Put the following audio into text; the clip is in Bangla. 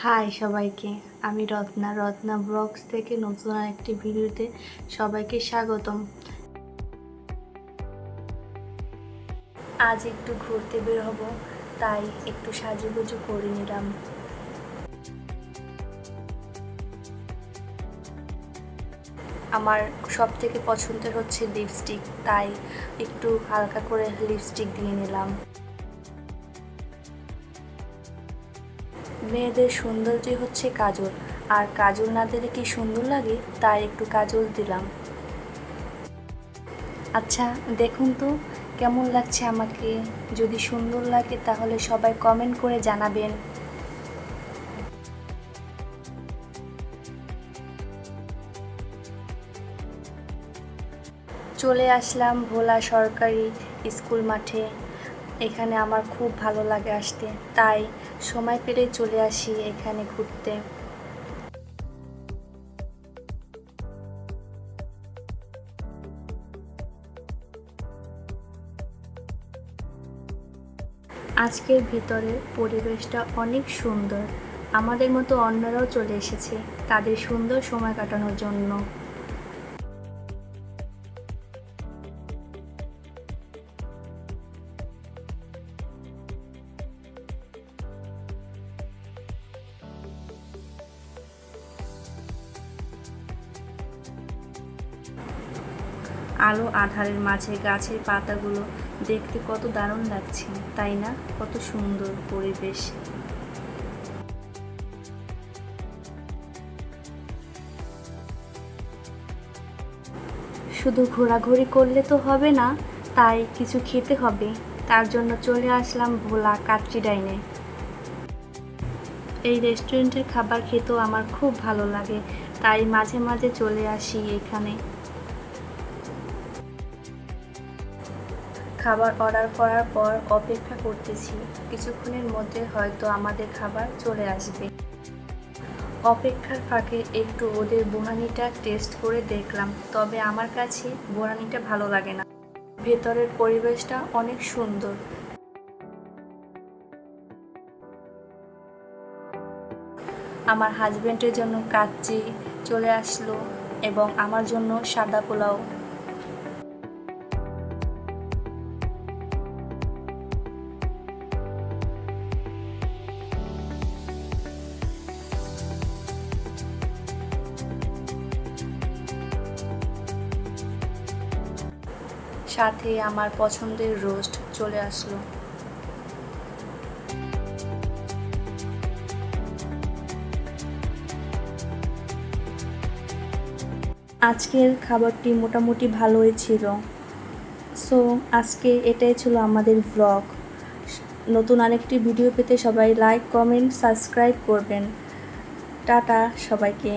হাই সবাইকে, আমি রত্না ব্লগস থেকে নতুন আরেকটি ভিডিওতে সবাইকে স্বাগতম। আজ একটু ঘুরতে বের হব, তাই একটু সাজুগুজু করে নিলাম। আমার সব থেকে পছন্দের হচ্ছে লিপস্টিক, তাই একটু হালকা করে লিপস্টিক দিয়ে নিলাম। মেয়েদের সৌন্দর্যই হচ্ছে কাজল, আর কাজল না দিলে কি সুন্দর লাগে, তাই একটু কাজল দিলাম। আচ্ছা দেখুন তো কেমন লাগছে আমাকে। যদি সুন্দর লাগে তাহলে সবাই কমেন্ট করে জানাবেন। চলে আসলাম ভোলা সরকারি স্কুল মাঠে। এখানে আমার খুব ভালো লাগে আসতে, তাই সময় পেলেই চলে আসি এখানে ঘুরতে। আজকের ভিতরের পরিবেশটা অনেক সুন্দর। আমাদের মতো অন্যরাও চলে এসেছে তাদের সুন্দর সময় কাটানোর জন্য। আলো আঁধারের মাঝে গাছের পাতাগুলো দেখতে কত দারুণ লাগছে, তাই না? কত সুন্দর পরিবেশ। শুধু ঘোরাঘুরি করলে তো হবে না, তাই কিছু খেতে হবে। তার জন্য চলে আসলাম ভোলা কাচ্চি ডাইনে। এই রেস্টুরেন্টের খাবার খেতেও আমার খুব ভালো লাগে, তাই মাঝে মাঝে চলে আসি এখানে। খাবার অর্ডার করার পর অপেক্ষা করতেছি, কিছুক্ষণের মধ্যে হয়তো আমাদের খাবার চলে আসবে। অপেক্ষার ফাঁকে একটু ওদের বোনানিটা টেস্ট করে দেখলাম, তবে আমার কাছে বোনানিটা ভালো লাগে না। ভেতরের পরিবেশটা অনেক সুন্দর। আমার হাজবেন্ডের জন্য কাচ্চি চলে আসলো এবং আমার জন্য সাদা পোলাও। সাথে আমার পছন্দের রোস্ট চলে আসলো। আজকের খাবারটি মোটামুটি ভালোই ছিল। সো আজকে এটাই ছিল আমাদের ব্লগ। নতুন আরেকটি ভিডিও পেতে সবাই লাইক, কমেন্ট, সাবস্ক্রাইব করবেন। টাটা সবাইকে।